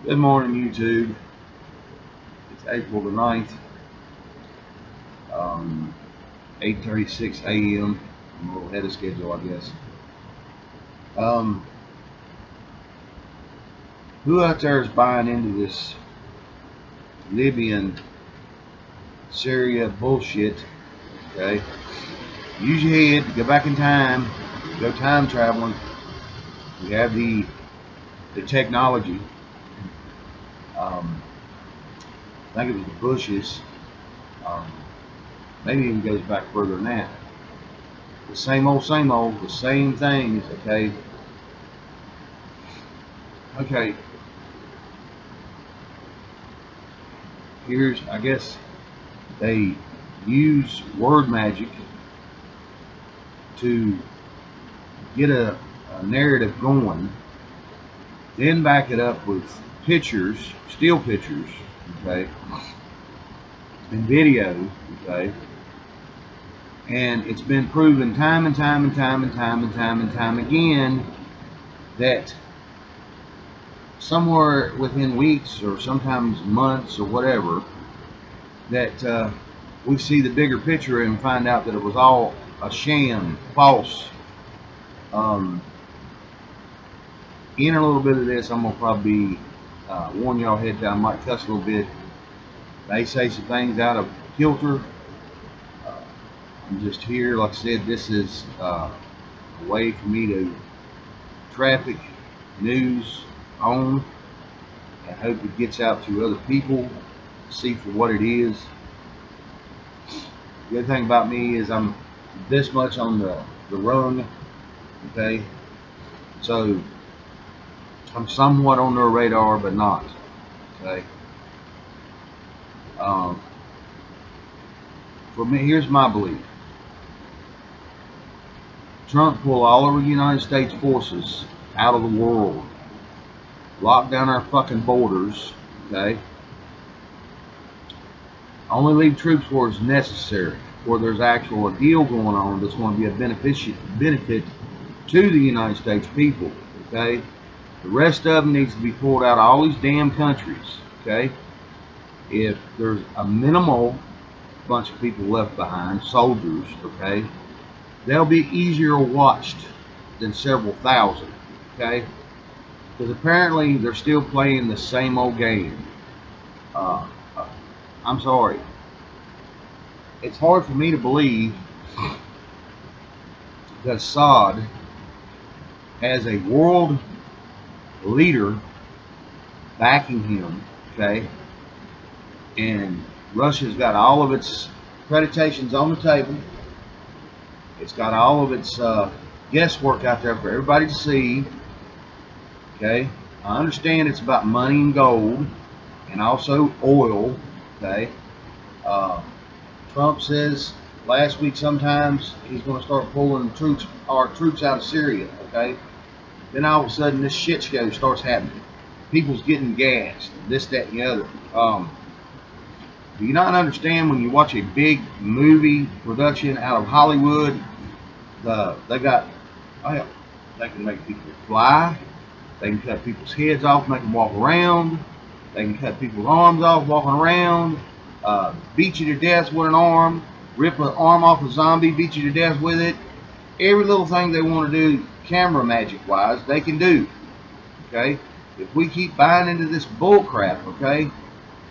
Good morning, YouTube. It's April the 9th, 8:36 a.m. I'm a little ahead of schedule, I guess. Who out there is buying into this Libyan Syria bullshit? Okay, use your head, go back in time, go time traveling. We have the technology. I think it was the Bushes. Maybe even goes back further than that. The same old, the same things. Okay. Here's, I guess, they use word magic to get a narrative going, then back it up with pictures, still pictures, okay, and video, okay, and it's been proven time and time again that somewhere within weeks or sometimes months or whatever, that we see the bigger picture and find out that it was all a sham, false. In a little bit of this, I'm gonna probably warn y'all ahead that I might cuss a little bit. They say some things out of kilter. I'm just here, like I said, this is a way for me to traffic news on. I hope it gets out to other people, see for what it is. The other thing about me is I'm this much on the rung, okay? So I'm somewhat on their radar, but not, okay? For me, here's my belief. Trump pull all of the United States forces out of the world, lock down our fucking borders, okay? Only leave troops where it's necessary, where there's actual a deal going on that's going to be a benefit to the United States people, okay? The rest of them needs to be pulled out of all these damn countries, okay? If there's a minimal bunch of people left behind, soldiers, okay, they'll be easier watched than several thousand, okay? Because apparently they're still playing the same old game. I'm sorry. It's hard for me to believe that Assad has a world leader backing him, okay? And Russia's got all of its accreditations on the table. It's got all of its guesswork out there for everybody to see, okay? I understand it's about money and gold and also oil, okay? Trump says last week sometimes he's going to start pulling our troops out of Syria, okay? Then all of a sudden this shit show starts happening. People's getting gassed, this, that, and the other. Do you not understand when you watch a big movie production out of Hollywood, they can make people fly, they can cut people's heads off, make them walk around, they can cut people's arms off walking around, beat you to death with an arm, rip an arm off a zombie, beat you to death with it. Every little thing they want to do, camera magic wise, they can do, okay? If we keep buying into this bull crap, okay,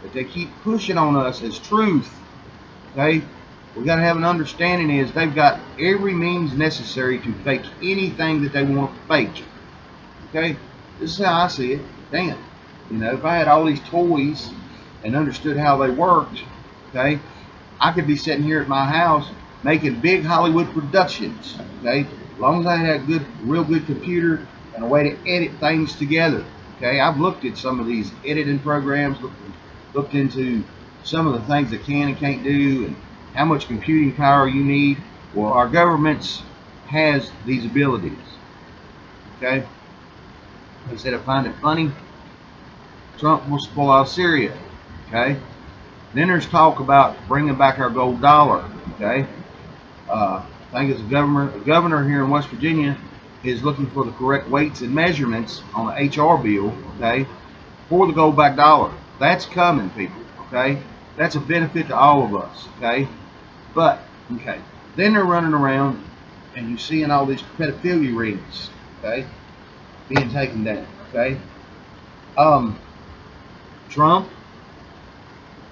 that they keep pushing on us as truth, okay, we got to have an understanding is they've got every means necessary to fake anything that they want to fake, okay? This is how I see it. Damn, you know, if I had all these toys and understood how they worked, okay, I could be sitting here at my house making big Hollywood productions, okay, as long as I had a real good computer and a way to edit things together, okay? I've looked at some of these editing programs, looked into some of the things that can and can't do and how much computing power you need. Well, our government has these abilities, okay? Instead of finding it funny, Trump wants to pull out of Syria, okay? Then there's talk about bringing back our gold dollar, okay? I think it's a governor here in West Virginia is looking for the correct weights and measurements on the HR bill, okay? for the gold back dollar. That's coming, people, okay? That's a benefit to all of us, okay? But, okay, then they're running around and you're seeing all these pedophilia rings, okay, being taken down, okay? Trump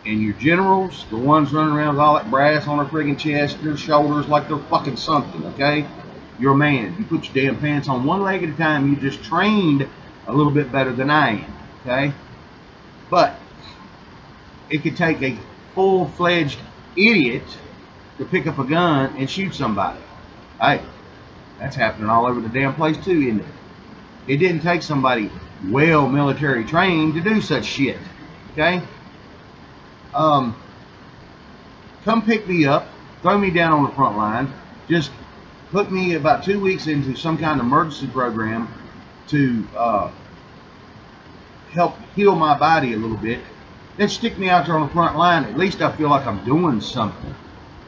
and your generals, the ones running around with all that brass on their friggin' chest and their shoulders like they're fucking something, okay? You're a man. You put your damn pants on one leg at a time. You just trained a little bit better than I am, okay? But it could take a full-fledged idiot to pick up a gun and shoot somebody. Hey, that's happening all over the damn place too, isn't it? It didn't take somebody well military trained to do such shit, okay? Come pick me up, throw me down on the front line, just put me about 2 weeks into some kind of emergency program to help heal my body a little bit, then stick me out there on the front line. At least I feel like I'm doing something,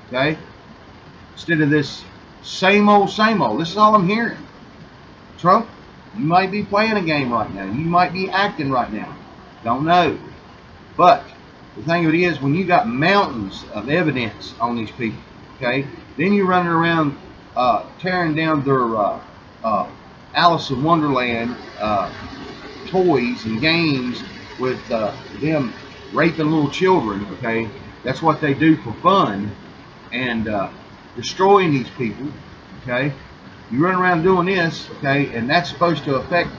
okay? Instead of this same old, same old. This is all I'm hearing. Trump, you might be playing a game right now. You might be acting right now. Don't know. But the thing of it is, when you got mountains of evidence on these people, okay, then you're running around tearing down their Alice in Wonderland toys and games with them raping little children, okay? That's what they do for fun, and destroying these people, okay? You run around doing this, okay, and that's supposed to affect,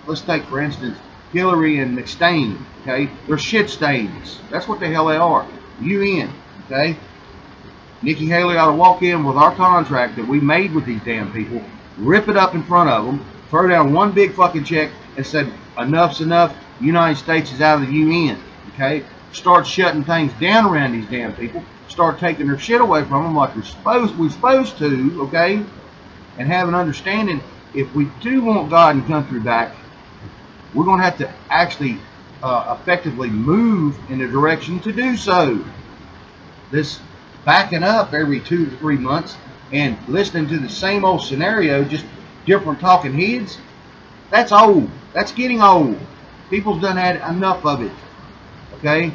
let's take for instance, Hillary and McStain, okay? They're shit stains. That's what the hell they are. UN, okay? Nikki Haley ought to walk in with our contract that we made with these damn people, rip it up in front of them, throw down one big fucking check, and said, enough's enough, United States is out of the UN, okay? Start shutting things down around these damn people, start taking their shit away from them like we're supposed to, okay? And have an understanding, if we do want God and country back, we're going to have to actually effectively move in the direction to do so. This backing up every 2 to 3 months and listening to the same old scenario, just different talking heads, that's old. That's getting old. People's done had enough of it. Okay?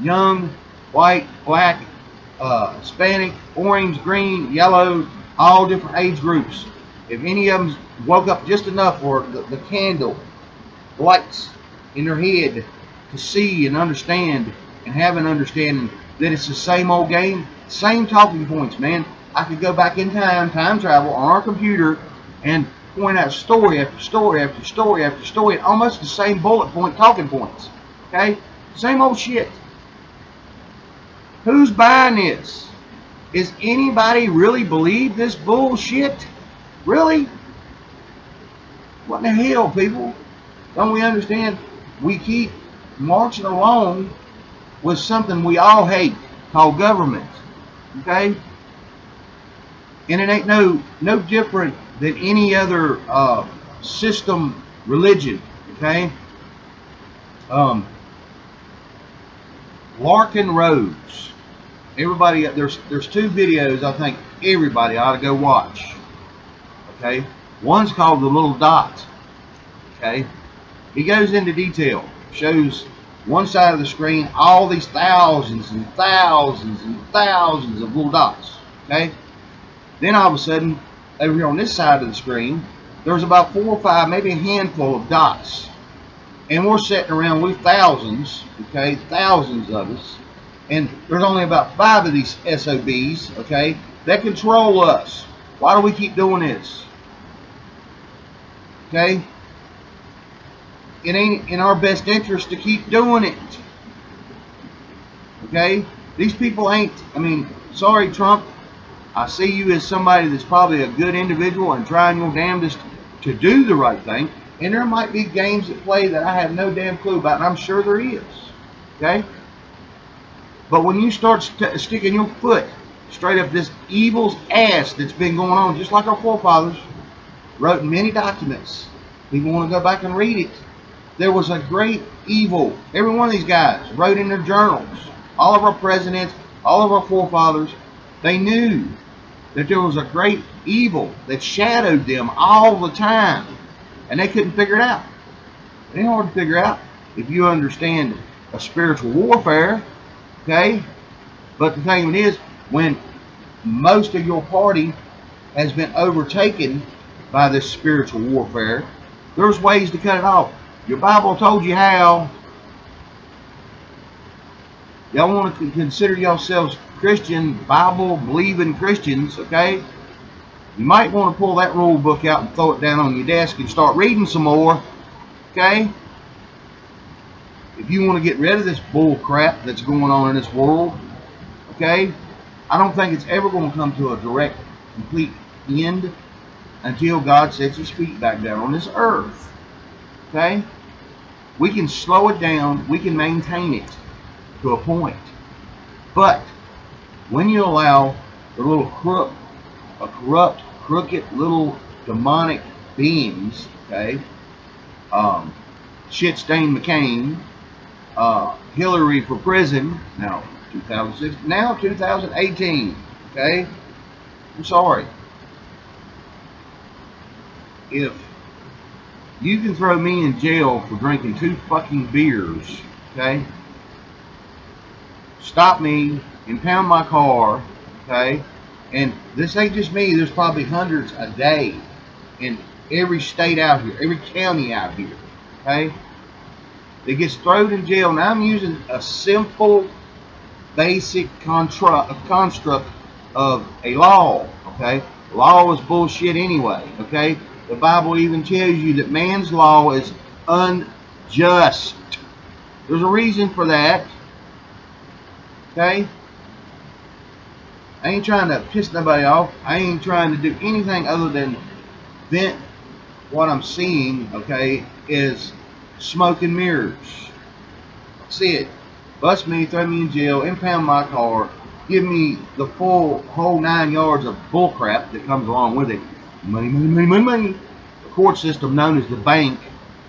Young, white, black, Hispanic, orange, green, yellow, all different age groups. If any of them woke up just enough for the candle, lights in their head to see and understand and have an understanding that it's the same old game, same talking points, man. I could go back in time travel on our computer, and point out story after story after story after story, almost the same bullet point talking points. Okay? Same old shit. Who's buying this? Is anybody really believe this bullshit? Really? What in the hell, people? Don't we understand? We keep marching along with something we all hate called government. Okay? And it ain't no different than any other system religion. Okay? Larkin Rhodes. Everybody, there's 2 videos I think everybody ought to go watch. Okay? One's called The Little Dot. Okay? He goes into detail, shows one side of the screen all these thousands and thousands and thousands of little dots. Okay? Then all of a sudden, over here on this side of the screen, there's about 4 or 5, maybe a handful of dots. And we're sitting around with thousands, okay, thousands of us. And there's only about 5 of these SOBs, okay, that control us. Why do we keep doing this? Okay? It ain't in our best interest to keep doing it. Okay? These people ain't, I mean, sorry Trump, I see you as somebody that's probably a good individual and trying your damnedest to do the right thing. And there might be games at play that I have no damn clue about, and I'm sure there is. Okay? But when you start sticking your foot straight up this evil's ass that's been going on, just like our forefathers wrote in many documents. People want to go back and read it. There was a great evil. Every one of these guys wrote in their journals. All of our presidents, all of our forefathers, they knew that there was a great evil that shadowed them all the time. And they couldn't figure it out. It ain't hard to figure out if you understand a spiritual warfare, okay? But the thing is, when most of your party has been overtaken by this spiritual warfare, there's ways to cut it off. Your Bible told you how. Y'all want to consider yourselves Christian, Bible-believing Christians, okay? You might want to pull that rule book out and throw it down on your desk and start reading some more, okay? If you want to get rid of this bull crap that's going on in this world, okay? I don't think it's ever going to come to a direct, complete end until God sets his feet back down on this earth, okay? We can slow it down. We can maintain it to a point. But when you allow the little corrupt, crooked little demonic beings, okay, shit-stained McCain, Hillary for prison, now 2006, now 2018, okay, I'm sorry. If you can throw me in jail for drinking 2 fucking beers, okay, stop me, impound my car, okay, and this ain't just me, there's probably hundreds a day in every state out here, every county out here, okay, that gets thrown in jail. Now I'm using a simple, basic construct of a law, okay. Law is bullshit anyway, okay. The Bible even tells you that man's law is unjust. There's a reason for that, okay. I ain't trying to piss nobody off. I ain't trying to do anything other than vent what I'm seeing, okay, is smoke and mirrors. See it. Bust me, throw me in jail, impound my car, give me the whole 9 yards of bullcrap that comes along with it. Money, money, money, money, money. The court system known as the bank,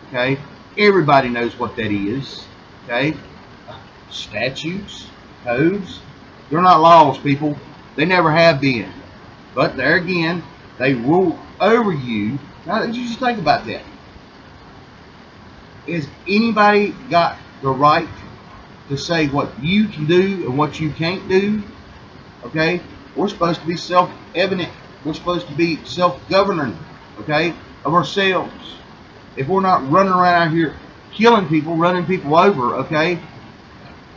okay, everybody knows what that is, okay. Statutes, codes, they're not laws, people. They never have been. But there again, they rule over you. Now, you just think about that. Has anybody got the right to say what you can do and what you can't do? Okay? We're supposed to be self-evident. We're supposed to be self-governing, okay, of ourselves. If we're not running around out here killing people, running people over, okay,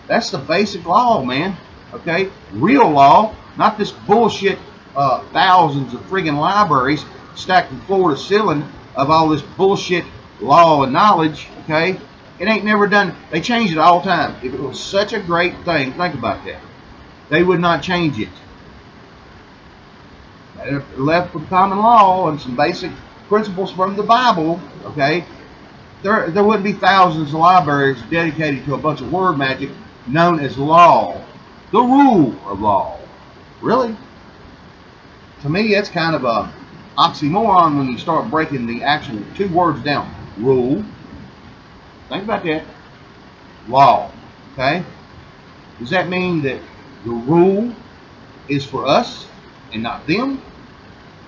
that's the basic law, man, okay? Real law, not this bullshit thousands of friggin' libraries stacked from floor to ceiling of all this bullshit law and knowledge, okay? It ain't never done. They change it all the time. If it was such a great thing, think about that. They would not change it. They left with common law and some basic principles from the Bible, okay? There wouldn't be thousands of libraries dedicated to a bunch of word magic known as law. The rule of law. Really? To me, that's kind of a oxymoron when you start breaking the actual 2 words down. Rule. Think about that. Law. Okay? Does that mean that the rule is for us and not them?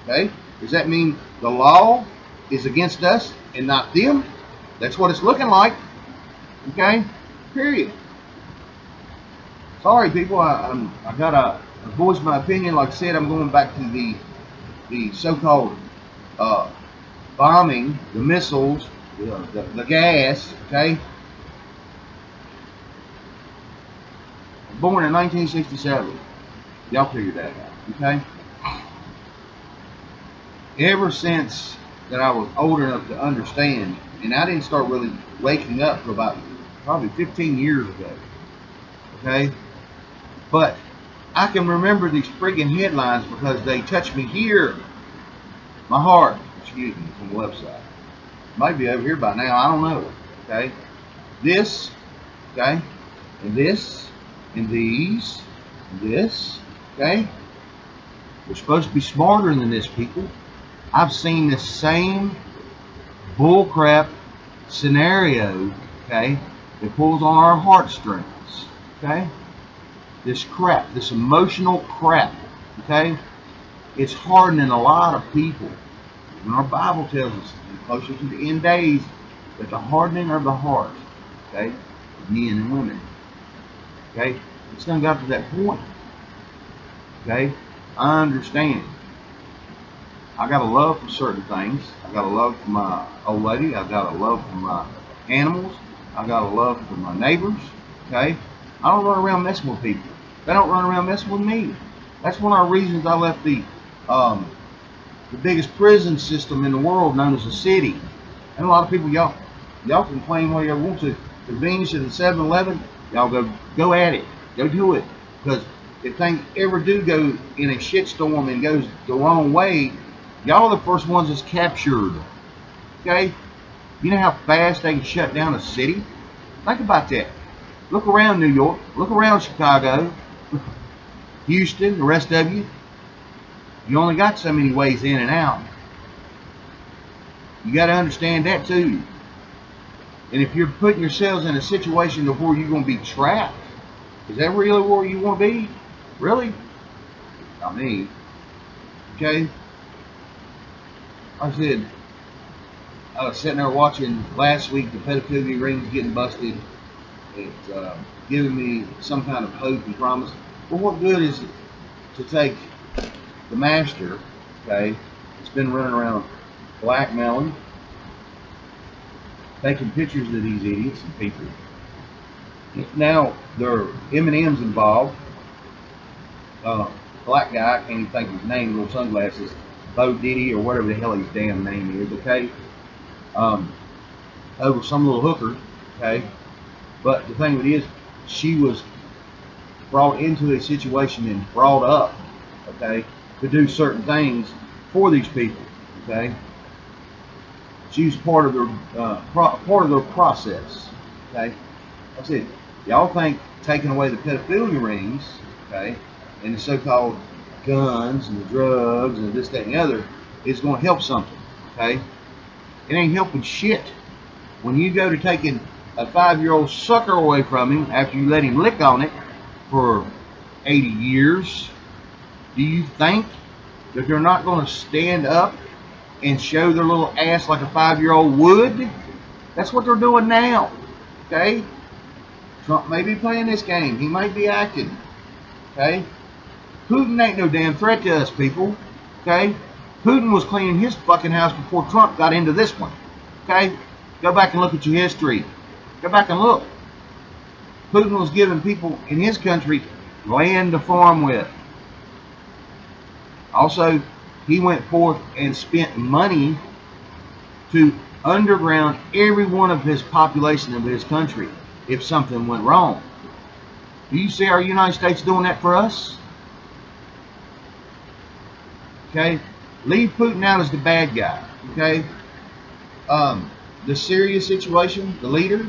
Okay? Does that mean the law is against us and not them? That's what it's looking like. Okay? Period. Sorry, people. I gotta voice my opinion. Like I said, I'm going back to the so-called bombing, the missiles, the gas. Okay. Born in 1967. Y'all figured that out. Okay. Ever since that I was old enough to understand, and I didn't start really waking up for about probably 15 years ago. Okay. But I can remember these friggin' headlines because they touch me here. My heart, excuse me, from the left side. Might be over here by now, I don't know. Okay? This, okay? And this, and these, and this, okay? We're supposed to be smarter than this, people. I've seen this same bullcrap scenario, okay, that pulls on our heartstrings, okay? This crap, this emotional crap, okay? It's hardening a lot of people. And our Bible tells us, closer to the end days, But the hardening of the heart, okay, of men and women, okay, it's done got to that point, okay. I understand. I got a love for certain things. I got a love for my old lady. I got a love for my animals. I got a love for my neighbors, okay. I don't run around messing with people. They don't run around messing with me. That's one of the reasons I left the biggest prison system in the world, known as the city. And a lot of people, y'all can claim what you ever want to. Convenience at the 7-Eleven, y'all go at it. Go do it. Because if things ever do go in a shitstorm and goes the wrong way, y'all are the first ones that's captured. Okay? You know how fast they can shut down a city? Think about that. Look around New York. Look around Chicago. Houston, the rest of you. You only got so many ways in and out. You got to understand that too. And if you're putting yourselves in a situation where you're going to be trapped, is that really where you want to be? Really? Not me. Okay? Like I said, I was sitting there watching last week the pedophilia rings getting busted. It's giving me some kind of hope and promise. Well, what good is it to take the master, okay, it's been running around blackmailing, taking pictures of these idiots and people. Now there are M&Ms involved. Black guy, I can't even think of his name, little sunglasses, Bo Diddy or whatever the hell his damn name is, okay? Over some little hooker, okay? But the thing of it is, she was brought into a situation and brought up, okay, to do certain things for these people, okay? She was part of their process, okay? I said, y'all think taking away the pedophilia rings, okay, and the so-called guns and the drugs and this, that, and the other is going to help something, okay? It ain't helping shit. When you go to taking a 5-year-old sucker away from him after you let him lick on it for 80 years, do you think that they're not going to stand up and show their little ass like a 5-year-old would? That's what they're doing now, okay? Trump may be playing this game. He might be acting, okay? Putin ain't no damn threat to us, people, okay? Putin was cleaning his fucking house before Trump got into this one, okay? Go back and look at your history. Go back and look. Putin was giving people in his country land to farm with. Also, he went forth and spent money to underground every one of his population of his country if something went wrong. Do you see our United States doing that for us? Okay? Leave Putin out as the bad guy. Okay? The Syria situation, the leader,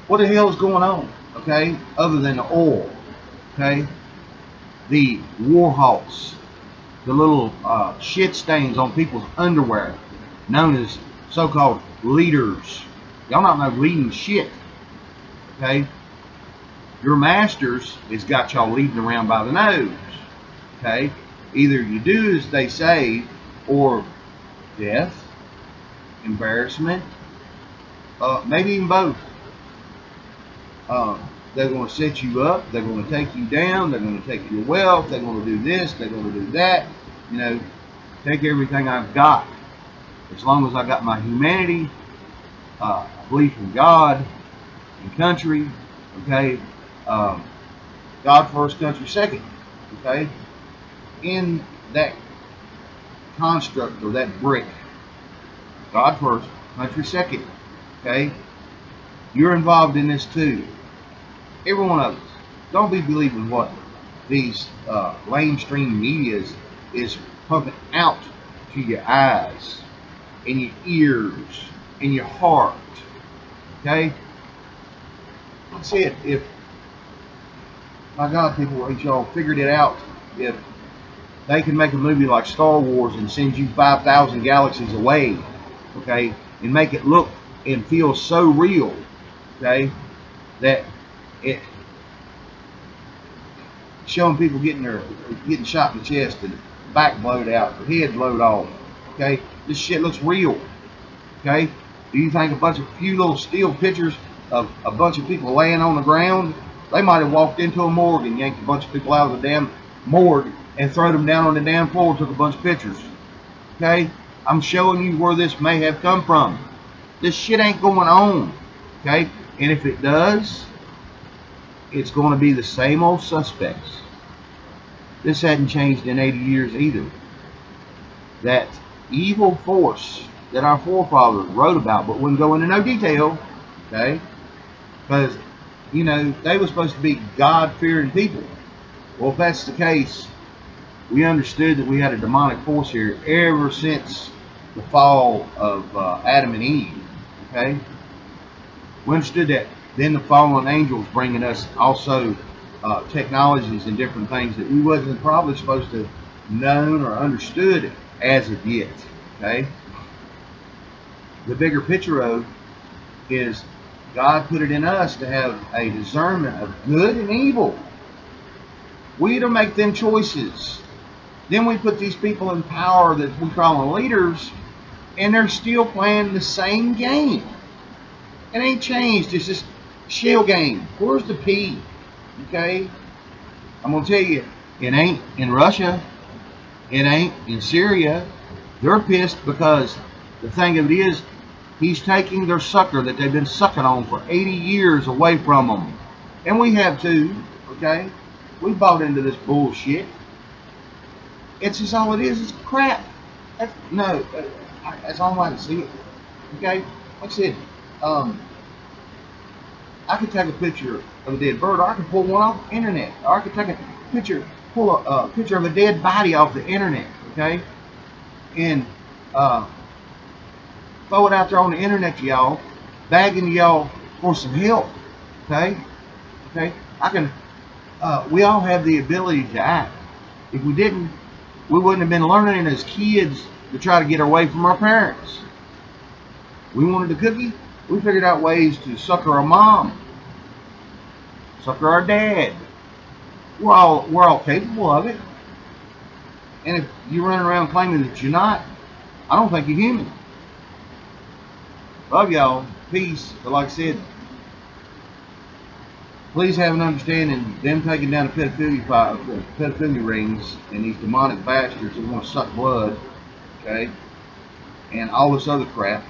what the hell is going on? Okay? Other than the oil. Okay? The war hawks, the little shit stains on people's underwear, known as so-called leaders. Y'all not know leading shit, okay? Your masters has got y'all leading around by the nose, okay? Either you do as they say, or death, embarrassment, maybe even both. They're going to set you up. They're going to take you down. They're going to take your wealth. They're going to do this. They're going to do that. You know, take everything I've got. As long as I got my humanity, belief in God, in country, okay? God first, country second, okay? In that construct or that brick, God first, country second, okay? You're involved in this too. Every one of us. Don't be believing what these mainstream media is pumping out to your eyes and your ears and your heart. Okay? That's it. If, my God, people, if y'all figured it out, if they can make a movie like Star Wars and send you 5,000 galaxies away, okay, and make it look and feel so real, okay, that it showing people getting shot in the chest and back blowed out, their head blowed off. Okay, this shit looks real. Okay? Do you think a few little steel pictures of a bunch of people laying on the ground, they might have walked into a morgue and yanked a bunch of people out of the damn morgue and thrown them down on the damn floor and took a bunch of pictures. Okay? I'm showing you where this may have come from. This shit ain't going on. Okay? And if it does, it's going to be the same old suspects. This hadn't changed in 80 years either. That evil force that our forefathers wrote about, but wouldn't go into no detail, okay? Because, you know, they were supposed to be God-fearing people. Well, if that's the case, we understood that we had a demonic force here ever since the fall of Adam and Eve, okay? We understood that. Then the fallen angels bringing us also technologies and different things that we wasn't probably supposed to have known or understood as of yet, okay? The bigger picture of is God put it in us to have a discernment of good and evil. We to make them choices. Then we put these people in power that we call them leaders, and they're still playing the same game. It ain't changed. It's just shell game. Where's the P? Okay? I'm going to tell you, it ain't in Russia. It ain't in Syria. They're pissed because the thing of it is, he's taking their sucker that they've been sucking on for 80 years away from them. And we have too, okay? We bought into this bullshit. It's just all it is. It's crap. That's all I can see it. Okay? Like I said, I could take a picture of a dead bird, or I could pull one off the internet, or I could take a picture, pull a picture of a dead body off the internet, okay? And throw it out there on the internet to y'all, begging y'all for some help, okay? Okay? I can, we all have the ability to act. If we didn't, we wouldn't have been learning as kids to try to get away from our parents. We wanted a cookie, we figured out ways to sucker our mom, sucker our dad. We're all capable of it. And if you run around claiming that you're not, I don't think you're human. Love y'all. Peace. But like I said, please have an understanding. Them taking down the pedophilia rings and these demonic bastards that want to suck blood, okay, and all this other crap.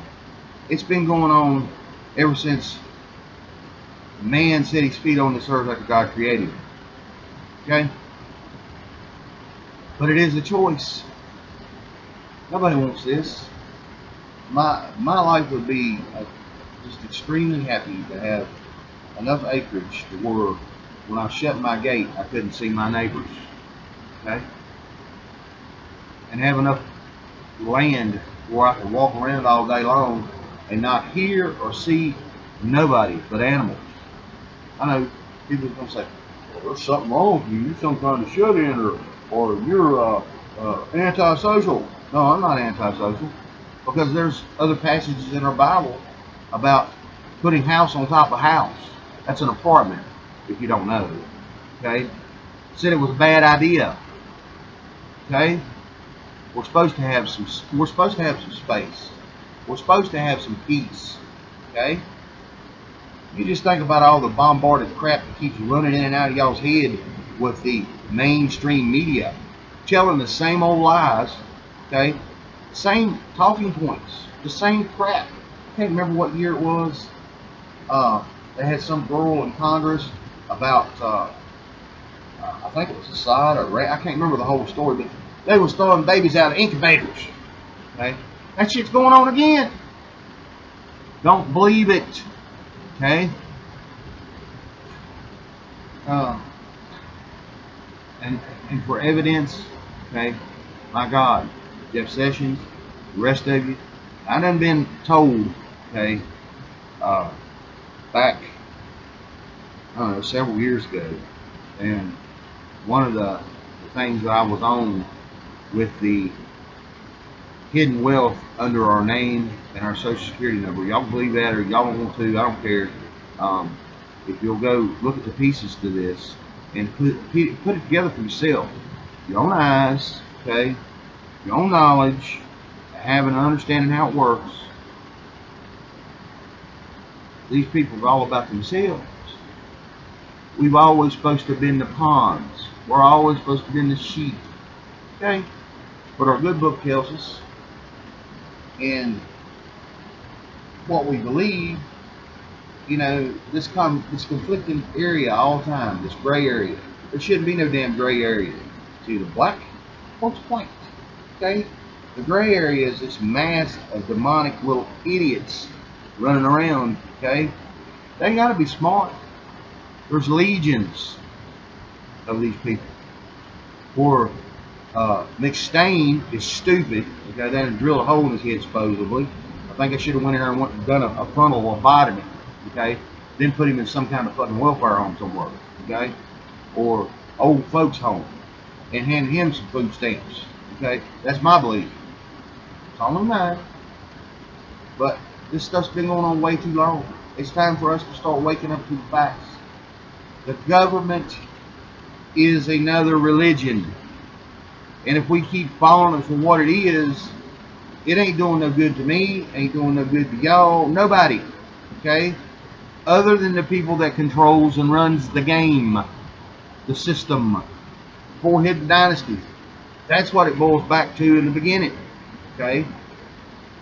It's been going on ever since man set his feet on this earth after God created it. Okay? But it is a choice. Nobody wants this. My life would be just extremely happy to have enough acreage to where when I shut my gate I couldn't see my neighbors. Okay? And have enough land where I could walk around all day long and not hear or see nobody but animals. I know people are going to say, well, there's something wrong with you. You're some kind of shut-in or you're antisocial. No, I'm not antisocial, because there's other passages in our Bible about putting house on top of house. That's an apartment, if you don't know. Okay? Said it was a bad idea. Okay? We're supposed to have some space. We're supposed to have some peace. Okay? You just think about all the bombarded crap that keeps running in and out of y'all's head with the mainstream media, telling the same old lies, okay? Same talking points, the same crap. I can't remember what year it was. They had some girl in Congress about, I think it was Assad or I can't remember the whole story, but they were throwing babies out of incubators. Okay? That shit's going on again. Don't believe it. Okay? And for evidence, okay, my God, Jeff Sessions, the rest of you, I done been told, okay, back, I don't know, several years ago, and one of the things that I was on with the hidden wealth under our name and our social security number. Y'all believe that or y'all don't want to, I don't care. If you'll go look at the pieces to this and put it together for yourself. Your own eyes, okay? Your own knowledge, having an understanding how it works. These people are all about themselves. We've always supposed to have been the pawns. We're always supposed to have been the sheep. Okay? But our good book tells us, and what we believe, you know, this conflicting area all the time, this gray area. There shouldn't be no damn gray area. It's either black or it's white. Okay? The gray area is this mass of demonic little idiots running around. Okay? They ain't gotta be smart. There's legions of these people. Or McStain is stupid. He got down and drilled a hole in his head supposedly. I think I should have went in there and done a frontal lobotomy. Okay, then put him in some kind of fucking welfare home somewhere. Okay, or old folks home and hand him some food stamps. Okay, that's my belief. It's all in mine. But this stuff's been going on way too long. It's time for us to start waking up to the facts. The government is another religion. And if we keep following it for what it is, it ain't doing no good to me, ain't doing no good to y'all, nobody. Okay? Other than the people that controls and runs the game, the system, 4 hidden dynasties. That's what it boils back to in the beginning. Okay?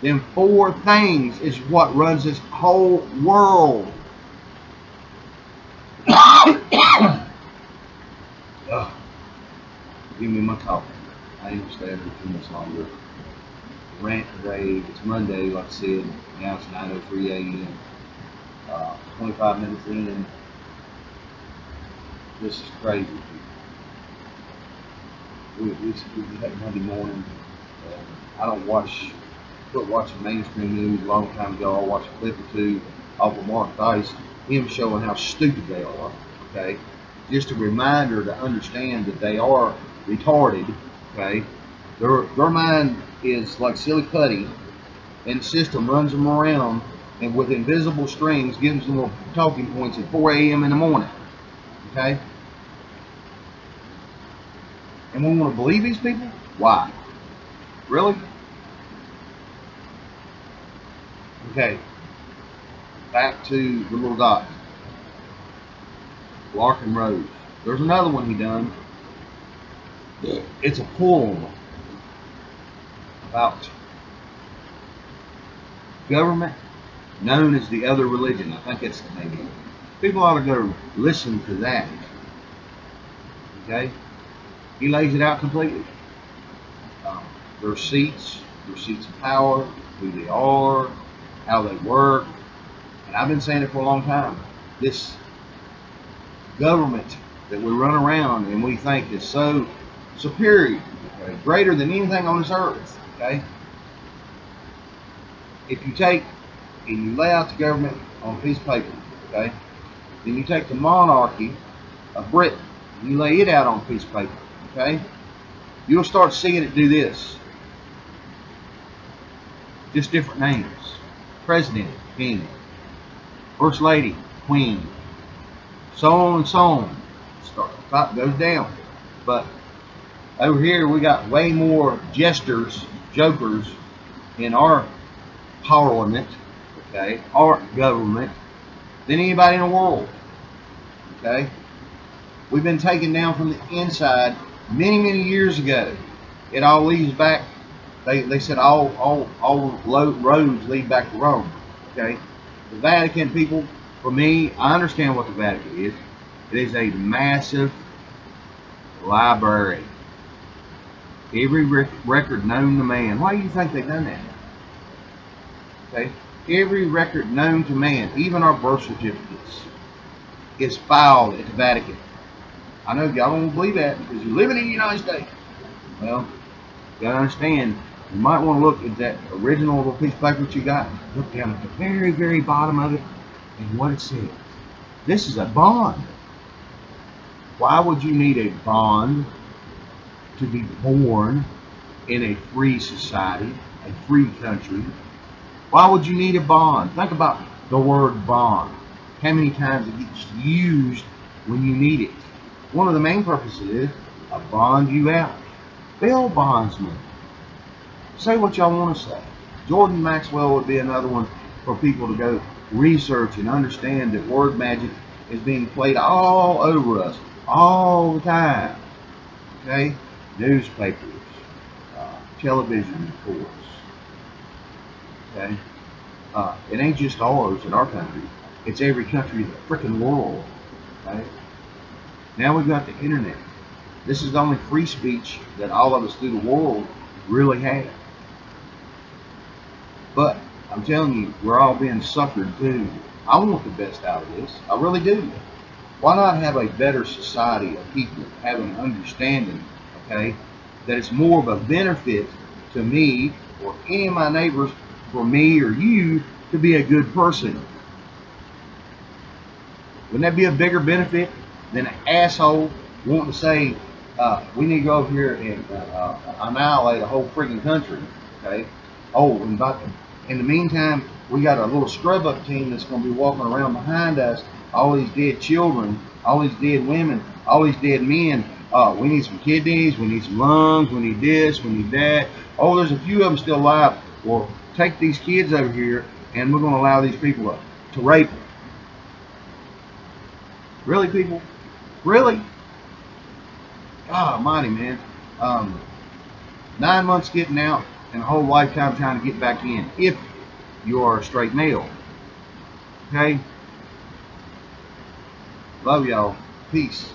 Them 4 things is what runs this whole world. Give me my coffee. I ain't gonna stay there too much longer. Rant today. It's Monday, like I said. Now it's 9:03 a.m. 25 minutes in. This is crazy. We had Monday morning. I don't quit watching mainstream news a long time ago. I'll watch a clip or two off of Mark Dice, him showing how stupid they are. Okay, just a reminder to understand that they are retarded. Okay, their mind is like silly putty, and the system runs them around, and with invisible strings gives them little talking points at 4 a.m. in the morning. Okay, and we want to believe these people? Why? Really? Okay, back to the little dot. Larkin Rose. There's another one he done. It's a poem about government known as the other religion. I think that's the name of it. People ought to go listen to that. Okay? He lays it out completely. Their seats of power, who they are, how they work. And I've been saying it for a long time. This government that we run around and we think is so superior, okay, greater than anything on this earth. Okay, if you take and you lay out the government on a piece of paper, okay, then you take the monarchy of Britain and you lay it out on a piece of paper, okay, you'll start seeing it do this. Just different names: president, king; first lady, queen; so on and so on. Top goes down. But over here we got way more jesters, jokers in our parliament, okay, our government, than anybody in the world. Okay? We've been taken down from the inside many years ago. It all leads back. They said all roads lead back to Rome. Okay? The Vatican, people, for me, I understand what the Vatican is. It is a massive library. Every record known to man. Why do you think they've done that? Okay? Every record known to man, even our birth certificates, is filed at the Vatican. I know y'all don't believe that because you're living in the United States. Well, you gotta understand, you might want to look at that original little piece of paper that you got. Look down at the very bottom of it and what it says. This is a bond. Why would you need a bond to be born in a free society, a free country? Why would you need a bond? Think about the word bond. How many times it gets used when you need it? One of the main purposes is a bond you out. Bail bondsman. Say what y'all want to say. Jordan Maxwell would be another one for people to go research and understand that word magic is being played all over us, all the time. Okay? Newspapers, television reports. Okay? It ain't just ours in our country. It's every country in the freaking world. Okay? Now we've got the internet. This is the only free speech that all of us through the world really have. But I'm telling you, we're all being suckered too. I want the best out of this. I really do. Why not have a better society of people having an understanding, okay, that it's more of a benefit to me or any of my neighbors for me or you to be a good person? Wouldn't that be a bigger benefit than an asshole wanting to say, we need to go over here and annihilate a whole freaking country, okay? Oh, and in the meantime, we got a little scrub-up team that's going to be walking around behind us, all these dead children, all these dead women, all these dead men. We need some kidneys, we need some lungs, we need this, we need that. Oh, there's a few of them still alive. Well, take these kids over here, and we're going to allow these people to rape them. Really, people? Really? God almighty, man. 9 months getting out and a whole lifetime trying to get back in if you are a straight male. Okay? Love y'all. Peace.